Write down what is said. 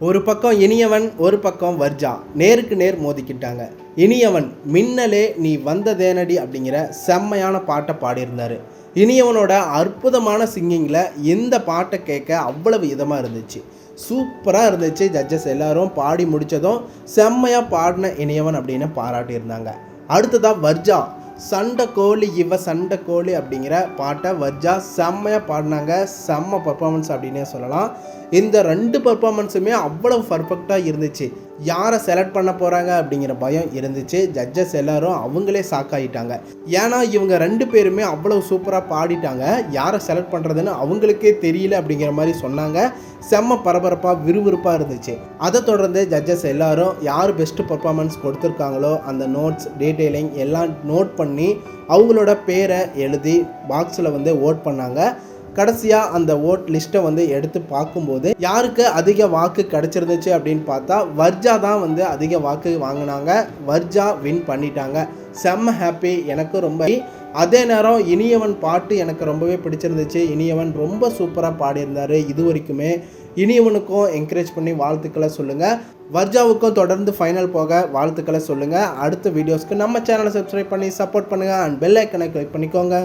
ஒரு பக்கம் இனியவன், ஒரு பக்கம் வர்ஜா நேருக்கு நேர் மோதிக்கிட்டாங்க. இனியவன் மின்னலே நீ வந்ததேனடி அப்படிங்கிற செம்மையான பாட்டை பாடியிருந்தார். இனியவனோட அற்புதமான சிங்கிங்கில் இந்த பாட்டை கேட்க அவ்வளவு இதமாக இருந்துச்சு, சூப்பராக இருந்துச்சு. ஜட்ஜஸ் எல்லாரும் பாடி முடித்ததும் செம்மையாக பாடின இனியவன் அப்படின்னு பாராட்டியிருந்தாங்க. அடுத்ததாக வர்ஜா சண்டை கோழி இவ சண்டை கோழி அப்படிங்கிற பாட்டை வர்ஜா செம்மையாக பாடினாங்க. செம்ம பர்ஃபார்மன்ஸ் அப்படின்னே சொல்லலாம். இந்த ரெண்டு பர்ஃபார்மன்ஸுமே அவ்வளவு பர்ஃபெக்டாக இருந்துச்சு. யாரை செலக்ட் பண்ண போகிறாங்க அப்படிங்கிற பயம் இருந்துச்சு. ஜட்ஜஸ் எல்லாரும் அவங்களே ஷாக்காயிட்டாங்க. ஏன்னா இவங்க ரெண்டு பேருமே அவ்வளவு சூப்பராக பாடிட்டாங்க. யாரை செலக்ட் பண்ணுறதுன்னு அவங்களுக்கே தெரியல அப்படிங்கிற மாதிரி சொன்னாங்க. செம்ம பரபரப்பாக விறுவிறுப்பாக இருந்துச்சு. அதை தொடர்ந்து ஜட்ஜஸ் எல்லாரும் யார் பெஸ்ட்டு பர்ஃபார்மன்ஸ் கொடுத்துருக்காங்களோ அந்த நோட்ஸ் டீட்டெயிலிங் எல்லாம் நோட் பண்ணி அவங்களோட பேரை எழுதி பாக்ஸில் ஓட் பண்ணாங்க. கடைசியாக அந்த ஓட் லிஸ்ட்டை எடுத்து பார்க்கும்போது யாருக்கு அதிக வாக்கு கிடச்சிருந்துச்சு அப்படின்னு பார்த்தா வர்ஜா தான் அதிக வாக்கு வாங்கினாங்க. வர்ஜா வின் பண்ணிட்டாங்க. செம்ம ஹாப்பி, எனக்கு ரொம்ப. அதே நேரம் இனியவன் பாட்டு எனக்கு ரொம்பவே பிடிச்சிருந்துச்சு. இனியவன் ரொம்ப சூப்பராக பாடியிருந்தார். இது வரைக்குமே இனியவனுக்கும் என்கரேஜ் பண்ணி வாழ்த்துக்களை சொல்லுங்கள். வர்ஜாவுக்கும் தொடர்ந்து ஃபைனல் போக வாழ்த்துக்களை சொல்லுங்கள். அடுத்த வீடியோஸ்க்கு நம்ம சேனலை சப்ஸ்கிரைப் பண்ணி சப்போர்ட் பண்ணுங்கள் அண்ட் பெல் ஐக்கனை கிளிக் பண்ணிக்கோங்க.